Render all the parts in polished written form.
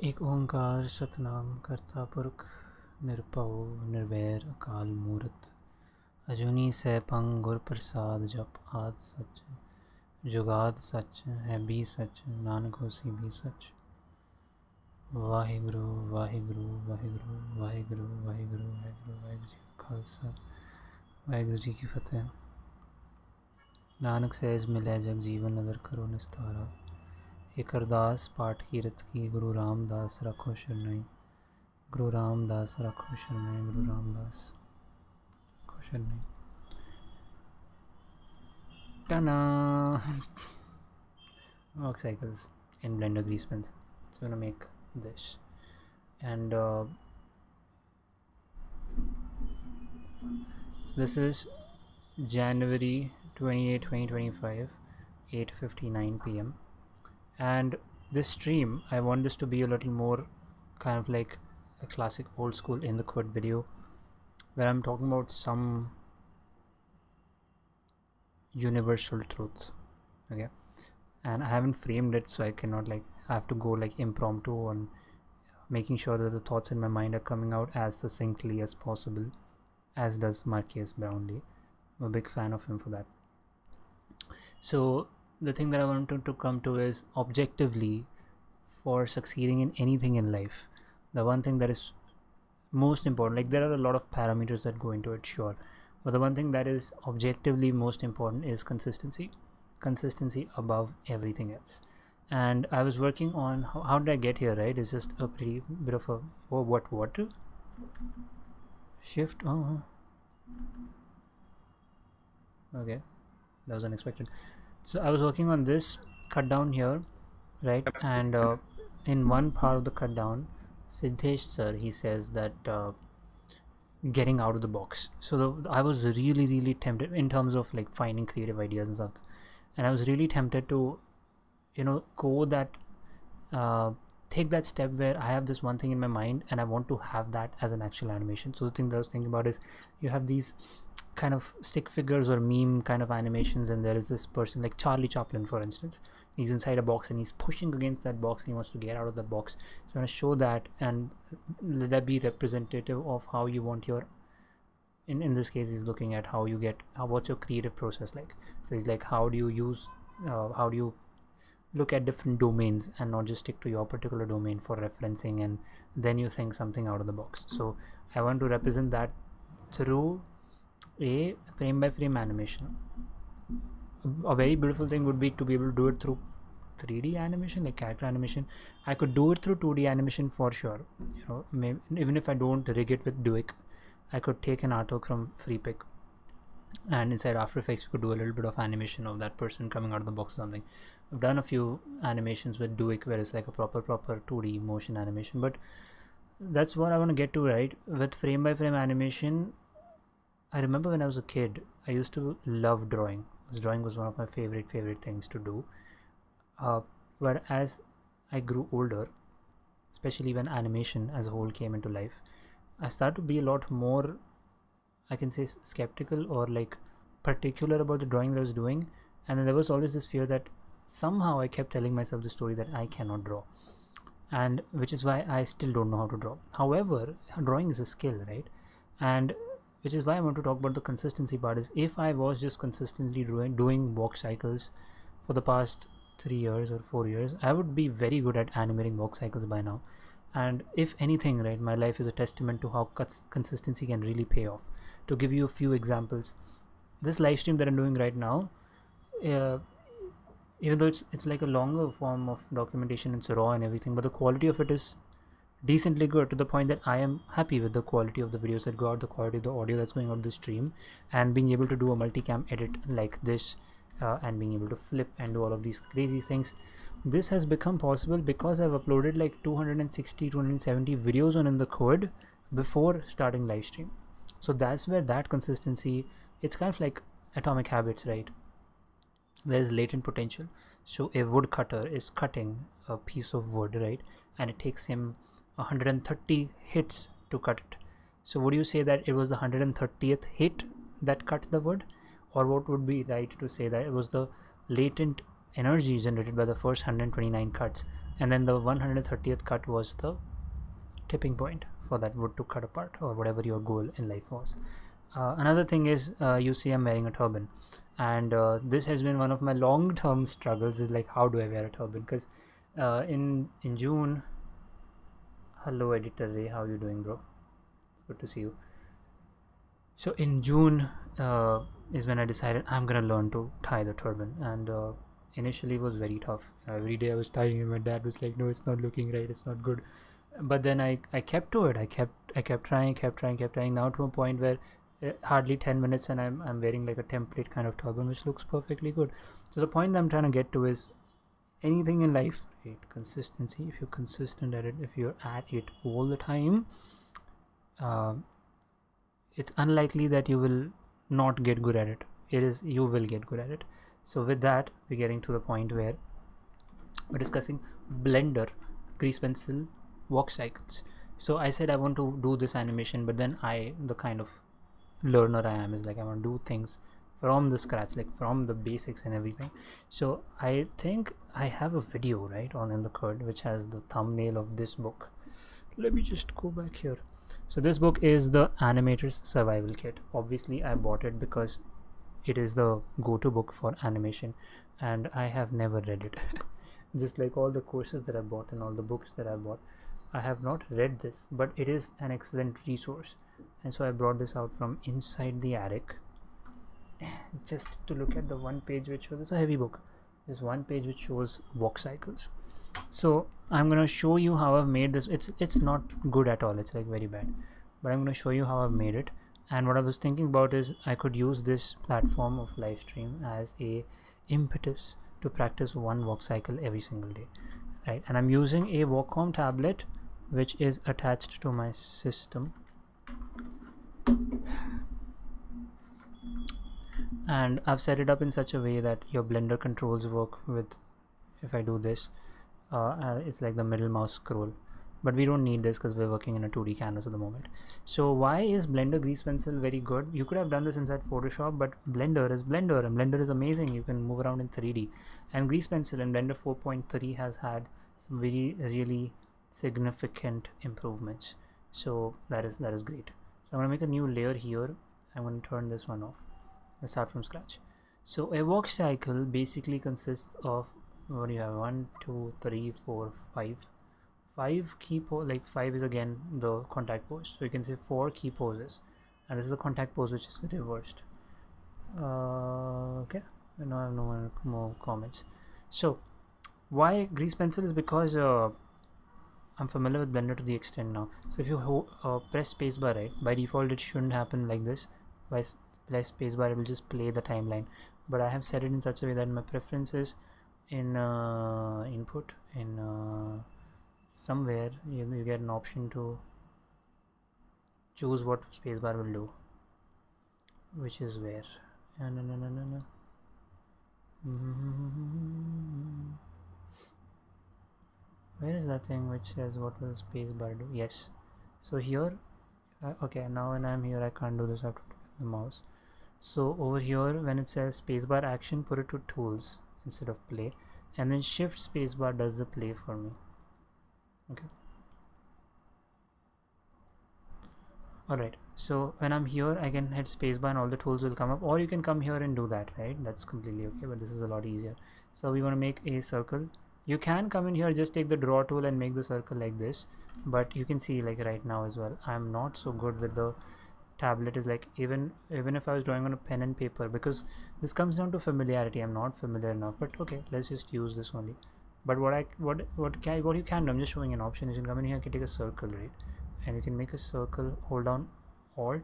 एक ओंकार सतनाम करता पुरख निरभव निर्वैर अकाल मूरत अजूनी सैभं गुर प्रसाद जप आद सच जुगाद सच है भी सच नानक होसी भी सच। वाहिगुरु वाहिगुरु वाहिगुरु वाहिगुरु वाहिगुरु वाहिगुरु वाहिगुरु जी का खालसा वाहिगुरु जी की फतेह। नानक सहज मिलै जग जीवन नगर करो निस्तारा। एक अरदास पाठ कीरत की गुरु रामदास रखो शरणाई। गुरु रामदास रखो शरणाई। गुरु रामदास रखो शरणाई। Ta-da! Work cycles in Blender grease pencil. So I'm gonna make this, and this is January 28, 2025, 8:59 p.m. And this stream, I want this to be a little more kind of like a classic old school in the quote video, where I'm talking about some universal truths. Okay, and I haven't framed it, so I cannot like I have to go like impromptu on making sure that the thoughts in my mind are coming out as succinctly as possible, as does Marquez Brownlee. I'm a big fan of him for that. So the thing that I wanted to come to is, objectively, for succeeding in anything in life, the one thing that is most important, like there are a lot of parameters that go into it, sure, but the one thing that is objectively most important is consistency above everything else. And I was working on how did I get here, right? It's just a pretty bit of a what shift. Okay, that was unexpected. So I was working on this cut down here, right? And in one part of the cut down, Siddhesh sir, he says that getting out of the box. So I was really tempted in terms of like finding creative ideas and stuff, and I was really tempted to go that take that step where I have this one thing in my mind and I want to have that as an actual animation. So the thing that I was thinking about is, you have these kind of stick figures or meme kind of animations, and there is this person like Charlie Chaplin, for instance. He's inside a box and he's pushing against that box and he wants to get out of the box. So I'm going to show that, and let that be representative of how you want your in this case he's looking at how you get what's your creative process like. So he's like, how do you use how do you look at different domains and not just stick to your particular domain for referencing, and then you think something out of the box. So I want to represent that through a frame by frame animation. A very beautiful thing would be to be able to do it through 3D animation, like character animation. I could do it through 2D animation for sure, maybe, even if I don't rig it with Duik. I could take an artwork from FreePic, and inside After Effects you could do a little bit of animation of that person coming out of the box or something. I've done a few animations with Duik where it's like a proper 2D motion animation, but that's what I want to get to, right? With frame by frame animation, I remember when I was a kid, I used to love drawing. Drawing was one of my favorite things to do. But as I grew older, especially when animation as a whole came into life, I started to be a lot more, I can say, skeptical or like particular about the drawing that I was doing. And then there was always this fear that somehow I kept telling myself the story that I cannot draw, and which is why I still don't know how to draw. However, drawing is a skill, right? And which is why I want to talk about the consistency part. Is if I was just consistently doing walk cycles for the past 3 years or 4 years, I would be very good at animating walk cycles by now. And if anything, right, my life is a testament to how consistency can really pay off. To give you a few examples, this live stream that I'm doing right now, even though it's like a longer form of documentation, it's raw and everything, but the quality of it is decently good, to the point that I am happy with the quality of the videos that go out, the quality of the audio that's going out the stream, and being able to do a multicam edit like this, and being able to flip and do all of these crazy things. This has become possible because I've uploaded like 270 videos on In the Code before starting live stream. So that's where that consistency, it's kind of like Atomic Habits, right? There's latent potential. So a woodcutter is cutting a piece of wood, right, and it takes him 130 hits to cut it. So would you say that it was the 130th hit that cut the wood, or what would be right to say that it was the latent energy generated by the first 129 cuts and then the 130th cut was the tipping point for that wood to cut apart, or whatever your goal in life was. Another thing is, you see I'm wearing a turban, and this has been one of my long-term struggles, is like, how do I wear a turban? Because in June, hello editor Ray, how you doing, bro? It's good to see you. So in June is when I decided I'm gonna learn to tie the turban, and initially it was very tough. Every day I was tying it, my dad was like, no, it's not looking right, it's not good. But then I kept to it. I kept trying, now to a point where hardly 10 minutes and I'm wearing like a template kind of turban which looks perfectly good. So the point that I'm trying to get to is, anything in life, right? Consistency. If you're consistent at it, if you're at it all the time, it's unlikely that you will not get good at it. You will get good at it. So with that, we're getting to the point where we're discussing Blender grease pencil walk cycles. So I said I want to do this animation, but then the kind of learner I am, is like, I want to do things from the scratch, like from the basics and everything. So I think I have a video right on in the card which has the thumbnail of this book. Let me just go back here. So this book is the Animator's Survival Kit. Obviously I bought it because it is the go-to book for animation, and I have never read it. Just like all the courses that I bought and all the books that I bought, I have not read this, but it is an excellent resource. And so I brought this out from inside the attic just to look at the one page which shows, it's a heavy book, this one page which shows walk cycles. So I'm gonna show you how I've made this. It's not good at all, it's like very bad, but I'm gonna show you how I've made it. And what I was thinking about is, I could use this platform of live stream as a impetus to practice one walk cycle every single day, right? And I'm using a Wacom tablet which is attached to my system, and I've set it up in such a way that your Blender controls work with, if I do this, it's like the middle mouse scroll, but we don't need this because we're working in a 2D canvas at the moment. So why is Blender grease pencil very good? You could have done this inside Photoshop, but Blender is Blender, and Blender is amazing. You can move around in 3D, and grease pencil in Blender 4.3 has had some really significant improvements. So that is great. So I'm going to make a new layer here. I'm going to turn this one off. Let's start from scratch. So a walk cycle basically consists of, what do you have, 1 2 3 4 5 key pose. Like 5 is again the contact pose, so you can say 4 key poses, and this is the contact pose which is reversed. Okay, and now I have no more comments. So why grease pencil is because I'm familiar with Blender to the extent now. So if you press spacebar, right, by default it shouldn't happen like this. By press spacebar it will just play the timeline, but I have set it in such a way that my preference is in input, in somewhere you get an option to choose what spacebar will do, which is where, where is that thing which says what will spacebar do? Yes, so here, okay, now when I'm here I can't do this, I have to click the mouse. So over here when it says spacebar action, put it to tools instead of play, and then shift spacebar does the play for me. Okay, alright, so when I'm here I can hit spacebar and all the tools will come up, or you can come here and do that, right? That's completely okay, but this is a lot easier. So we want to make a circle. You can come in here, just take the draw tool and make the circle like this, but you can see like right now as well, I'm not so good with the tablet. Is like, even if I was drawing on a pen and paper, because this comes down to familiarity, I'm not familiar enough, but okay, let's just use this only. But what you can do, I'm just showing an option, you can come in here, you can take a circle, right, and you can make a circle, hold down alt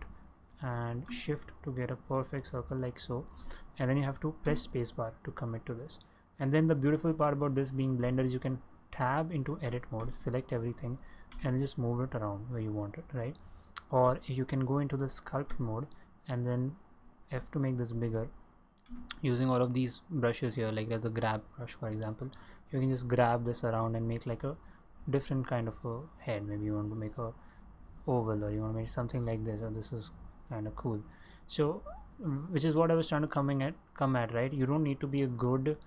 and shift to get a perfect circle like so, and then you have to press spacebar to commit to this. And then the beautiful part about this being Blender is you can tab into edit mode, select everything and just move it around where you want it, right? Or you can go into the sculpt mode and then F to make this bigger, using all of these brushes here, like the grab brush for example. You can just grab this around and make like a different kind of a head. Maybe you want to make a oval, or you want to make something like this, or this is kind of cool. So which is what I was trying to come at, right? You don't need to be a good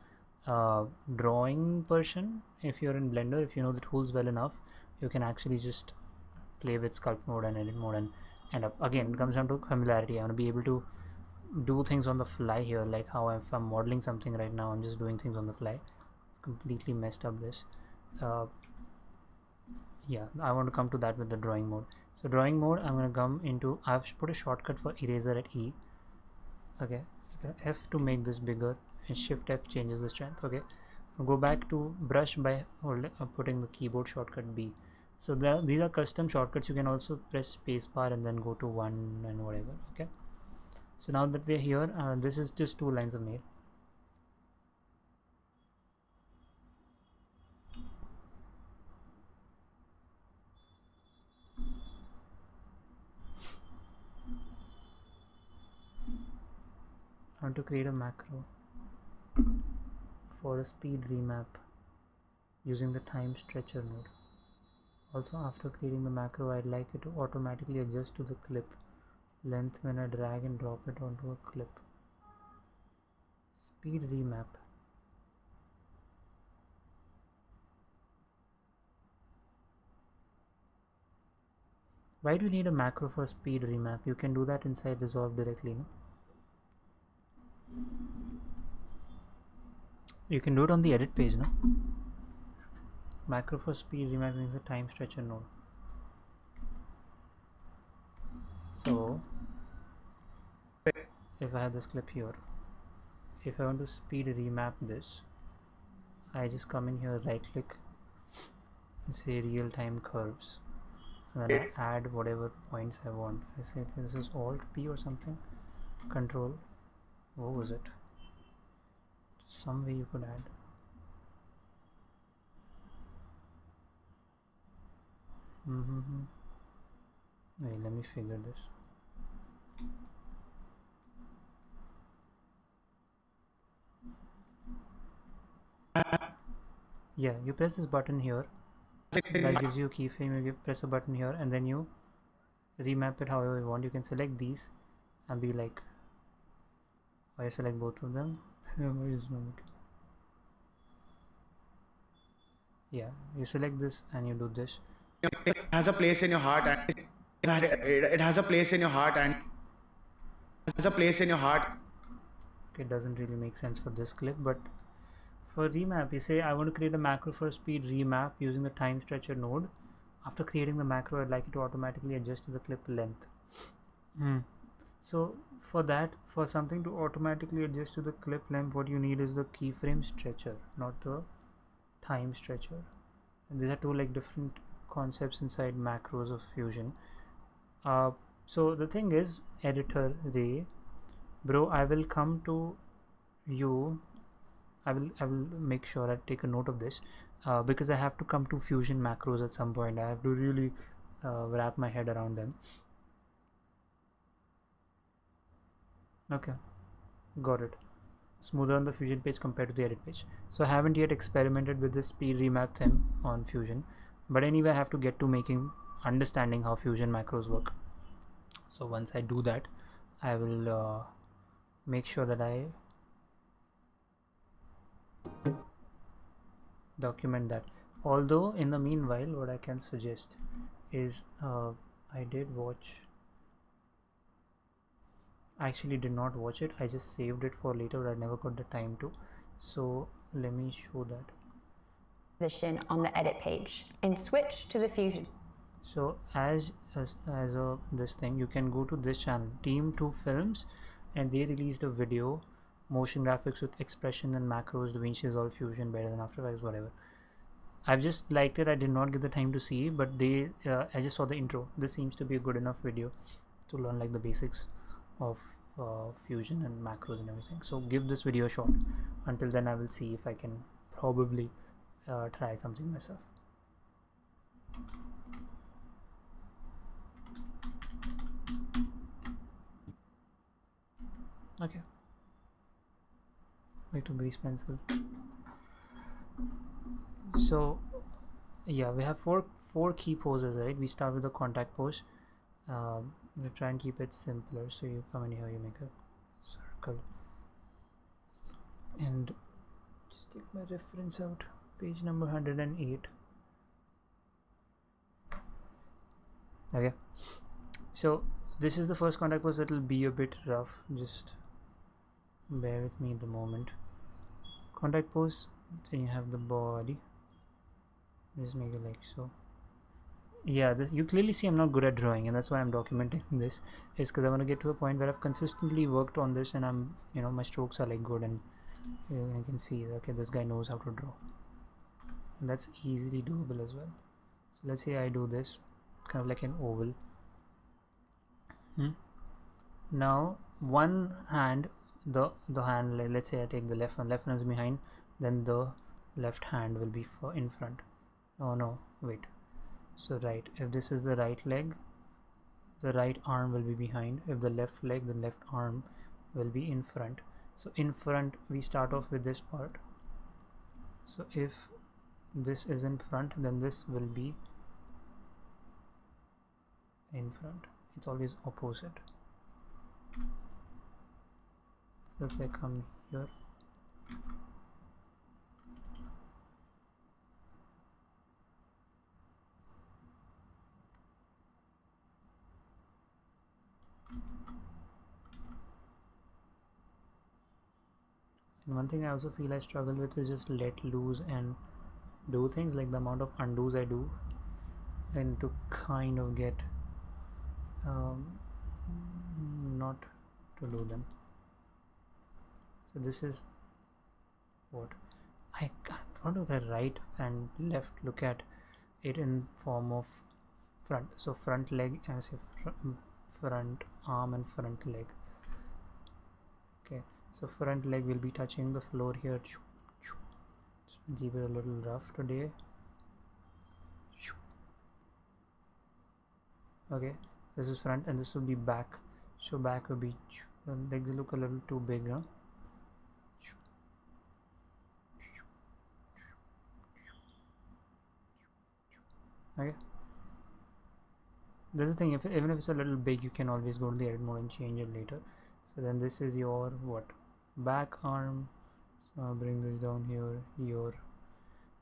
drawing person, if you're in Blender, if you know the tools well enough, you can actually just play with sculpt mode and edit mode and end up, again, it comes down to familiarity. I want to be able to do things on the fly here, like how if I'm modeling something right now, I'm just doing things on the fly. Completely messed up this. Yeah, I want to come to that with the drawing mode. So drawing mode, I'm going to come into, I've put a shortcut for eraser at E. Okay, F to make this bigger, and shift F changes the strength. Okay, I'll go back to brush by putting the keyboard shortcut B. So these are custom shortcuts. You can also press spacebar and then go to 1 and whatever. Okay, so now that we're here, this is just 2 lines of made. I want to create a macro for a speed remap using the time stretcher node. Also, after creating the macro, I'd like it to automatically adjust to the clip length when I drag and drop it onto a clip. Speed remap. Why do you need a macro for speed remap? You can do that inside Resolve directly, no? You can do it on the edit page, no? Macro for speed remapping is a time stretcher node. So if I have this clip here, if I want to speed remap this, I just come in here, right click, say real time curves, and then I add whatever points I want. I say this is Alt P or something, Control, what was it? Some way you could add. Wait, let me figure this. Yeah, you press this button here, that gives you a keyframe. You press a button here and then you remap it however you want. You can select these and be like, I select both of them. Yeah, you select this and you do this. It has a place in your heart, and it has a place in your heart, and has a place in your heart. It doesn't really make sense for this clip, but for remap, you say I want to create a macro for speed remap using the time stretcher node. After creating the macro, I'd like it to automatically adjust to the clip length. So for that, for something to automatically adjust to the clip length, what you need is the keyframe stretcher, not the time stretcher. And these are two like different concepts inside macros of Fusion. So the thing is, editor Ray, bro, I will come to you. I will make sure I take a note of this, because I have to come to Fusion macros at some point. I have to really wrap my head around them. Okay, got it. Smoother on the Fusion page compared to the edit page. So I haven't yet experimented with this speed remap theme on Fusion, but anyway, I have to get to understanding how Fusion macros work. So once I do that, I will make sure that I document that. Although in the meanwhile, what I can suggest is I actually did not watch it. I just saved it for later, but I never got the time to. So let me show that position on the edit page and switch to the Fusion. So as this thing, you can go to this channel, Team 2 Films, and they released a video, motion graphics with expression and macros, DaVinci Resolve, Fusion better than After Effects, whatever. I've just liked it. I did not get the time to see, but I just saw the intro. This seems to be a good enough video to learn like the basics of Fusion and macros and everything. So give this video a shot. Until then, I will see if I can probably try something myself. Okay, wait to grease pencil. So yeah, we have four key poses, right? We start with the contact pose. We try and keep it simpler. So you come in here, you make a circle, and just take my reference out, page number 108. Okay, so this is the first contact pose. It will be a bit rough, just bear with me the moment. Contact pose, then you have the body, just make it like so. Yeah, this you clearly see I'm not good at drawing, and that's why I'm documenting this, is because I want to get to a point where I've consistently worked on this, and I'm, you know, my strokes are like good, and you can see, okay, this guy knows how to draw, and that's easily doable as well. So let's say I do this kind of like an oval. Now one hand, the hand, let's say I take the left one is behind, then the left hand will be in front. Oh no, wait, so right, if this is the right leg, the right arm will be behind. If the left leg, the left arm will be in front. So in front, we start off with this part. So if this is in front, then this will be in front. It's always opposite. So let's say I come here. And one thing I also feel I struggle with is just let loose and do things, like the amount of undos I do, and to kind of get not to do them. So this is what I want to the right and left look at it in form of front. So front leg as if front arm and front leg. Okay, so front leg will be touching the floor here. Just give it a little rough today. Okay, this is front and this will be back. So back will be, the legs look a little too big, huh? Okay, this is the thing, even if it's a little big, you can always go to the edit mode and change it later. So then this is your what, back arm. So I'll bring this down here,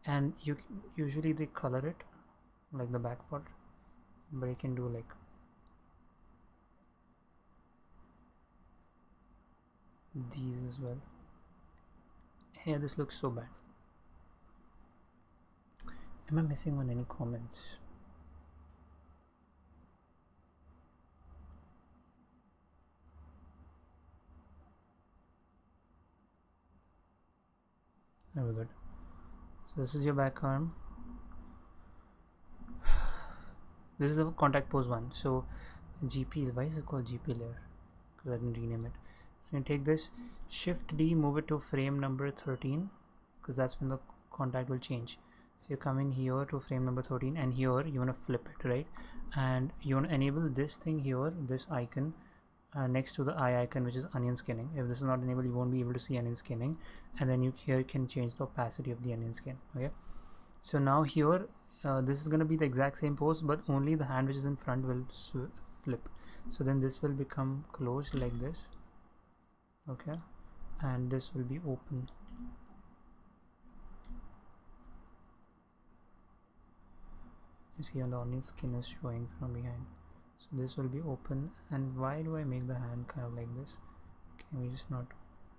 and you usually they color it like the back part, but you can do like these as well. Here, this looks so bad. Am I missing on any comments? Very good. So this is your back arm. This is the contact pose one. So GP, why is it called GP layer? Because I didn't rename it. So you take this, Shift D, move it to frame number 13, because that's when the contact will change. So you come in here to frame number 13, and here you want to flip it, right? And you want to enable this thing here, this icon next to the eye icon, which is onion skinning. If this is not enabled, you won't be able to see onion skinning, and then you here can change the opacity of the onion skin. Okay, so now here this is going to be the exact same pose, but only the hand which is in front will flip. So then this will become closed like this. Okay, and this will be open. You see, on the onion skin is showing from behind. So this will be open. And why do I make the hand kind of like this? Can we just not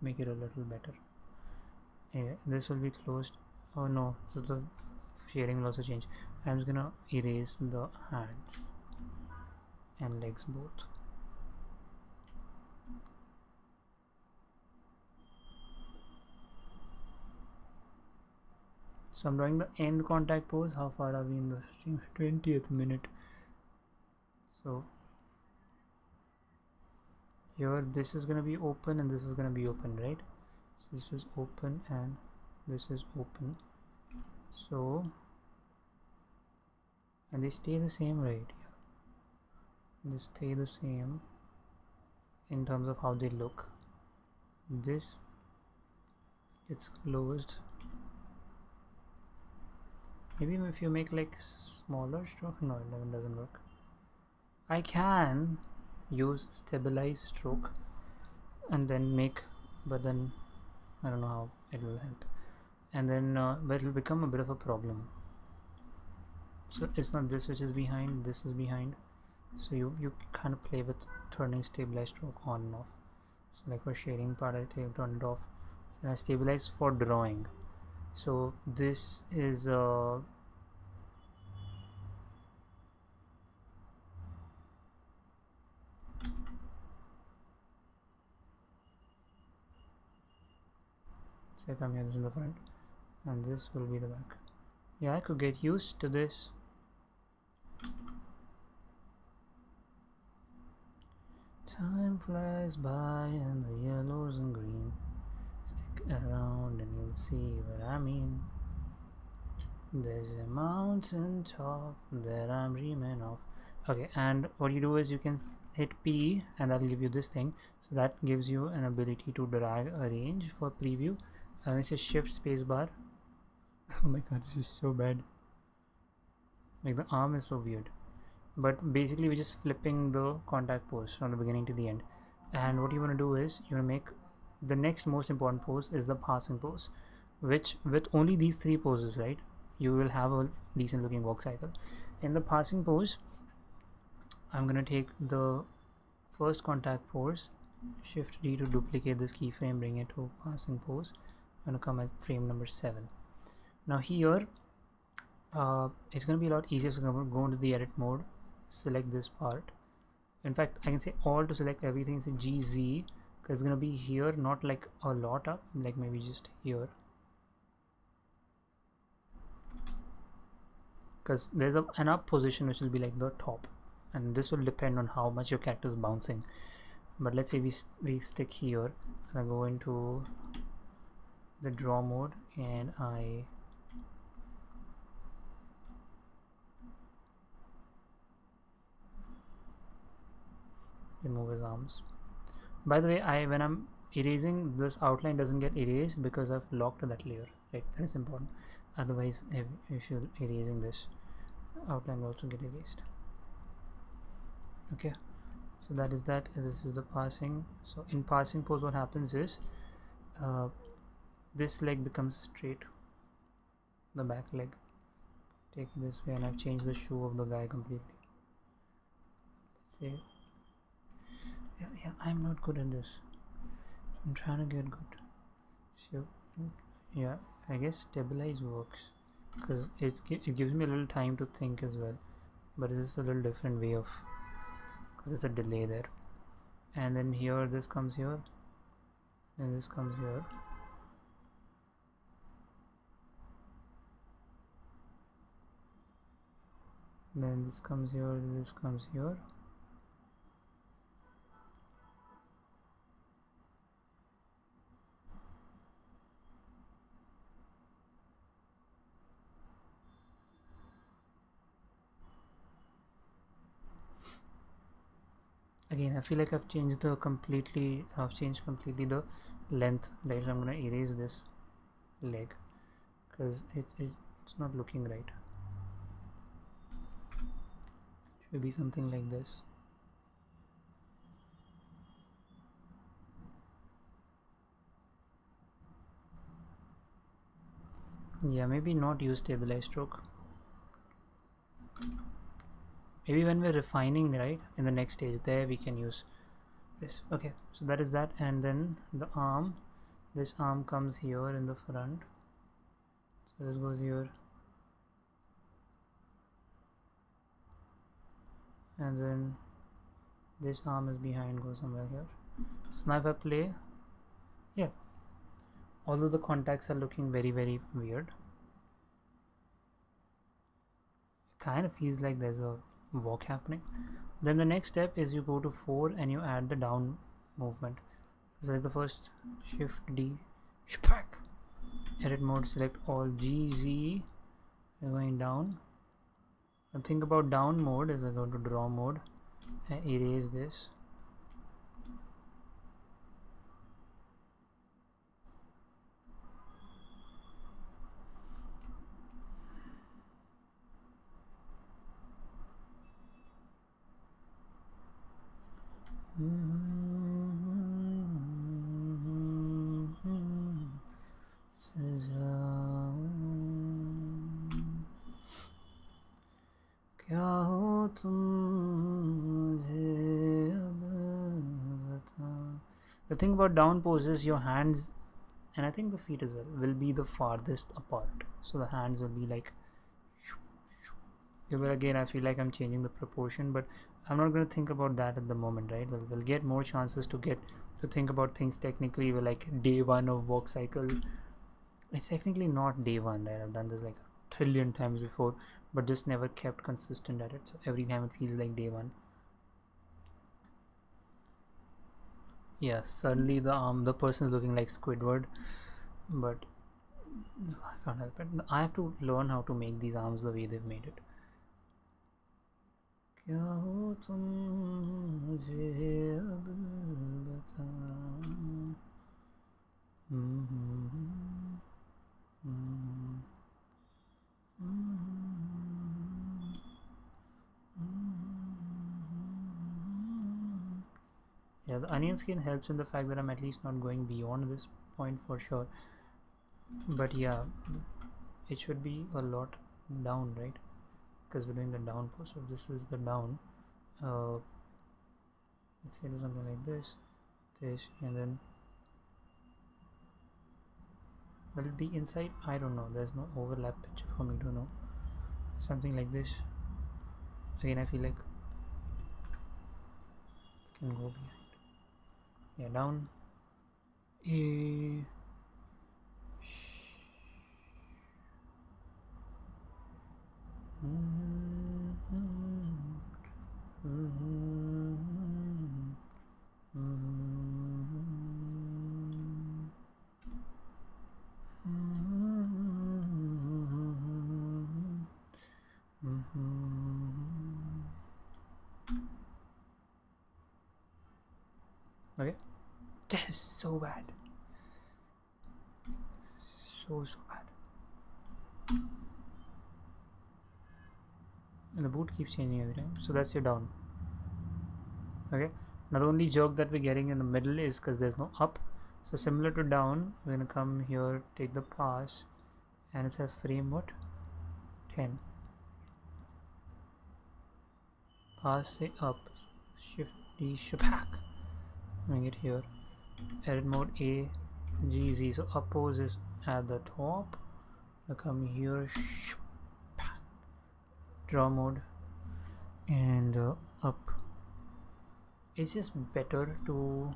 make it a little better? Anyway, this will be closed. Oh no, so the shading will also change. I'm just gonna erase the hands and legs both. So I'm drawing the end contact pose. How far are we in the stream? 20th minute. So here this is gonna be open and this is gonna be open, right? So this is open and this is open. So, and they stay the same, right? They stay the same in terms of how they look. This, it's closed. Maybe if you make like smaller stroke, no, 11 doesn't work. I can use stabilize stroke and then make, but then I don't know how it will help. and then but it'll become a bit of a problem. So it's not this which is behind, this is behind, so you kind of play with turning stabilize stroke on and off. So like for shading part I turn it off, so I stabilize for drawing. So this is say come here, this is the front and this will be the back. Yeah, I could get used to this. Time flies by and the yellows and green. Stick around and you'll see what I mean. There's a mountain top that I'm dreaming of. Okay, and what you do is you can hit P and that'll give you this thing. So that gives you an ability to drag a range for preview. And it's a shift spacebar. Oh my god, this is so bad. Like the arm is so weird. But basically we're just flipping the contact pose from the beginning to the end. And what you want to do is you want to make the next most important pose is the passing pose, which with only these three poses, right, you will have a decent looking walk cycle. In the passing pose, I'm gonna take the first contact pose, shift D to duplicate this keyframe, bring it to passing pose. I'm gonna come at frame number 7. Now here it's gonna be a lot easier. So I'm gonna go into the edit mode, select this part. In fact, I can say all to select everything, say GZ, because it's gonna be here, not like a lot up, like maybe just here, because there's an up position which will be like the top, and this will depend on how much your character is bouncing. But let's say we stick here, and I go into the draw mode and I remove his arms. By the way, when I'm erasing, this outline doesn't get erased because I've locked that layer, right? That is important. Otherwise, if you're erasing this, outline will also get erased. Okay, so that is that. This is the passing. So in passing pose, what happens is this leg becomes straight, the back leg. Take it this way, and I've changed the shoe of the guy completely. Let's say, yeah, I'm not good at this. I'm trying to get good. So yeah, I guess stabilize works because it gives me a little time to think as well, but it's just a little different way of, because there's a delay there. And then here this comes here, and this comes here. Then this comes here, this comes here. Again, I feel like I've changed completely the length. Right, I'm gonna erase this leg because it's not looking right. Should be something like this. Yeah, maybe not use stabilize stroke. Maybe when we're refining, right, in the next stage, there we can use this. Okay, so that is that. And then the arm, this arm comes here in the front, so this goes here, and then this arm is behind, goes somewhere here. So now if I play, yeah, although the contacts are looking very weird, it kind of feels like there's a walk happening. Then the next step is you go to 4 and you add the down movement. So like the first, shift D, shpack, edit mode, select all GZ, going down. And think about down mode as I go to draw mode and erase this. तुम मुझे अब बता. The thing about down pose is your hands, and I think the feet as well, will be the farthest apart. So the hands will be like. But again, I feel like I'm changing the proportion, but I'm not going to think about that at the moment, right? We'll get more chances to think about things technically. We're like day one of walk cycle. It's technically not day one, right? I've done this like a trillion times before, but just never kept consistent at it. So every time it feels like day one. Yeah, suddenly the person is looking like Squidward, but I can't help it. I have to learn how to make these arms the way they've made it. क्या हो तुम मुझे अब बता. Yeah, the onion skin helps in the fact that I'm at least not going beyond this point for sure. But yeah, it should be a lot down, right? Because we're doing the down pose. So this is the down. Let's say do something like this, and then will it be inside? I don't know. There's no overlap picture for me to know. Something like this. Again, I feel like it can go behind. Yeah, down. A. Okay, that is so bad, so bad. And the boot keeps changing every time. So that's your down. Okay, now the only jerk that we're getting in the middle is because there's no up. So similar to down, we're gonna come here, take the pass, and it's a frame what? 10. Pass say up, shift D, shapak. Bring it here. Edit mode A, G, Z. So up pose is at the top. I come here, draw mode, and up. It's just better to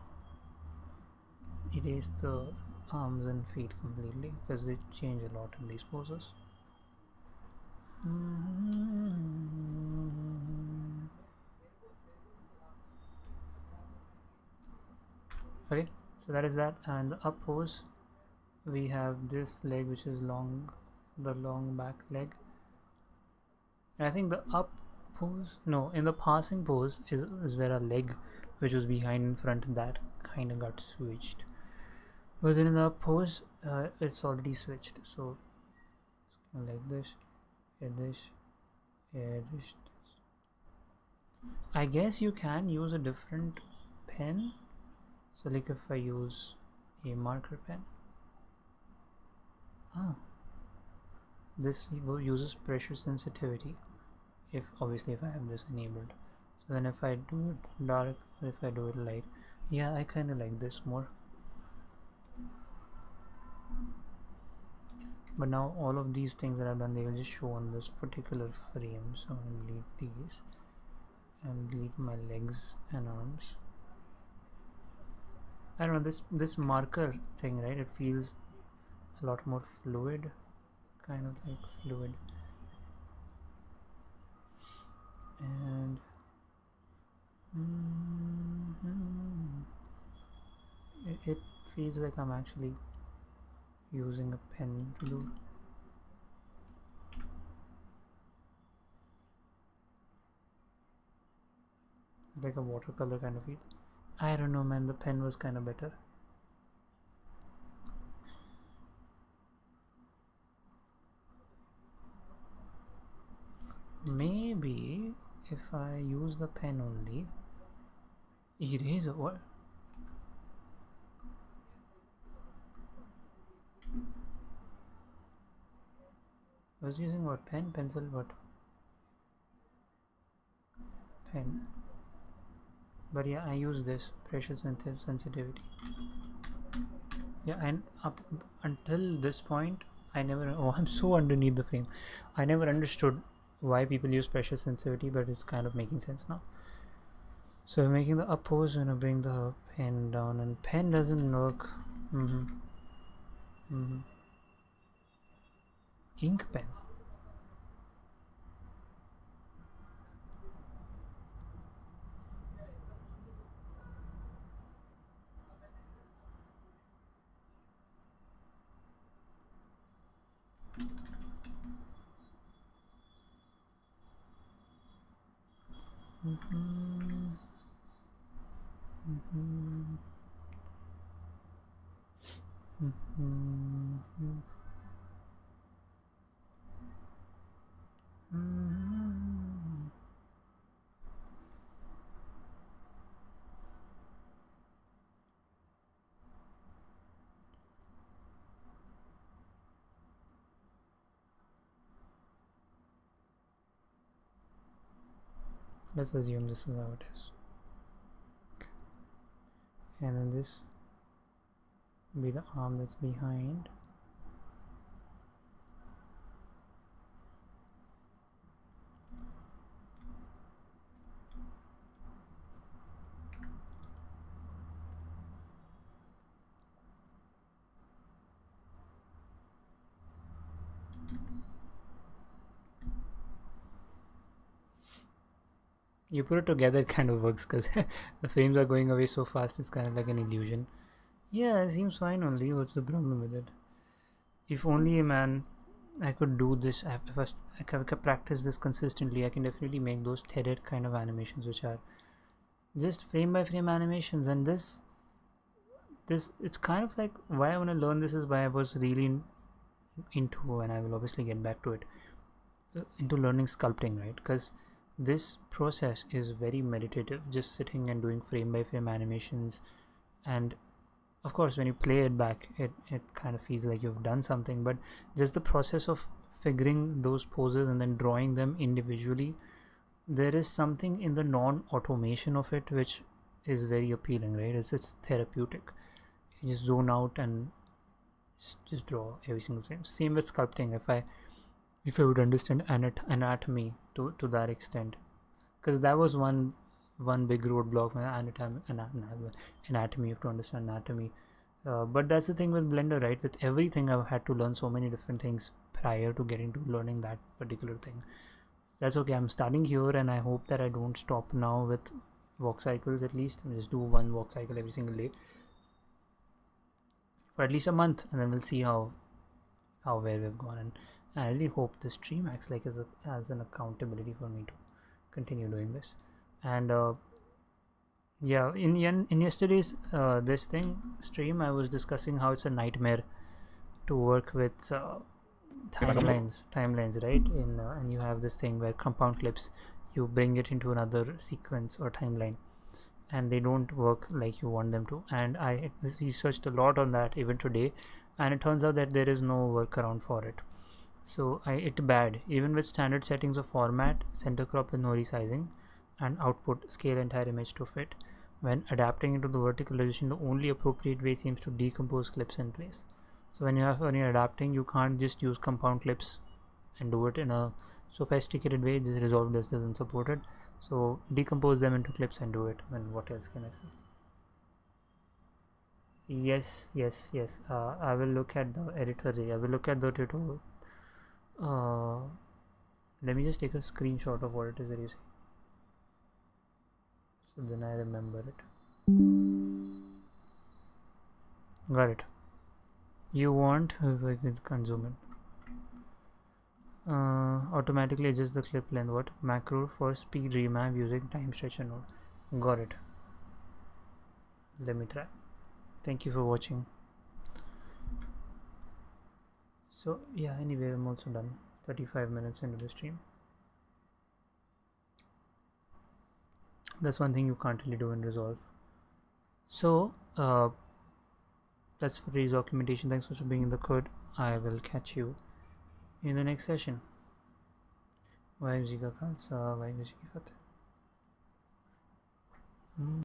erase the arms and feet completely because they change a lot in these poses. Okay, so that is that. And the up pose, we have this leg which is long, the long back leg. And I think the up pose, no, in the passing pose is where a leg which was behind in front, that kind of got switched. But then in the up pose, it's already switched. So like this, and this, and this. I guess you can use a different pen. So like if I use a marker pen, this uses pressure sensitivity, if obviously if I have this enabled. So then if I do it dark or if I do it light, yeah, I kind of like this more. But now all of these things that I've done, they will just show on this particular frame. So I'm going to delete these and delete my legs and arms. I don't know, this marker thing, right? It feels a lot more fluid, kind of like fluid. And it feels like I'm actually using a pen to do. It's like a watercolor kind of feel. I don't know, man, the pen was kind of better. Maybe if I use the pen only, eraser, what? I was using what? Pen, pencil, what? pen. But yeah, I use this pressure sensitivity. Yeah, and up until this point, I never. Oh, I'm so underneath the frame. I never understood why people use pressure sensitivity, but it's kind of making sense now. So we're making the up pose, and I bring the pen down, and pen doesn't work. Ink pen. Let's assume this is how it is. Okay. And then this will be the arm that's behind. You put it together, it kind of works because the frames are going away so fast, it's kind of like an illusion. Yeah, it seems fine only. What's the problem with it? If only, man, I could do this. If I could practice this consistently, I can definitely make those threaded kind of animations, which are just frame by frame animations. And this it's kind of like why I want to learn this is why I was really into, and I will obviously get back to it, into learning sculpting, right? Because this process is very meditative, just sitting and doing frame by frame animations. And of course when you play it back, it kind of feels like you've done something, but just the process of figuring those poses and then drawing them individually, there is something in the non-automation of it which is very appealing, right? It's therapeutic. You just zone out and just draw every single frame. Same with sculpting. If I would understand anatomy to that extent, because that was one big roadblock for anatomy. You have to understand anatomy, but that's the thing with Blender, right? With everything, I've had to learn so many different things prior to getting to learning that particular thing. That's okay. I'm starting here, and I hope that I don't stop now with walk cycles. At least I'll just do one walk cycle every single day for at least a month, and then we'll see how where we've gone. And I really hope this stream acts like as an accountability for me to continue doing this. And yeah, in yesterday's this thing stream, I was discussing how it's a nightmare to work with timelines, right? And you have this thing where compound clips, you bring it into another sequence or timeline, and they don't work like you want them to. And I researched a lot on that even today, and it turns out that there is no workaround for it. So it's bad even with standard settings of format, center crop with no resizing, and output scale entire image to fit. When adapting into the vertical resolution, the only appropriate way seems to decompose clips in place. So when you're adapting, you can't just use compound clips and do it in a sophisticated way. This Resolve doesn't support it. So decompose them into clips and do it. And what else can I say? Yes. I will look at the editor. I will look at the tutorial. Let me just take a screenshot of what it is that you see, so then I remember it. Got it. You want, if I can zoom in, automatically adjust the clip length. What? Macro for speed remap using time stretcher node. Got it. Let me try. Thank you for watching. So yeah, anyway, I'm also done. 35 minutes into the stream. That's one thing you can't really do in Resolve. So that's for today's documentation. Thanks for being in the code. I will catch you in the next session. Vaheguru Ji Ka Khalsa, Vaheguru Ji Ki Fateh. Mm.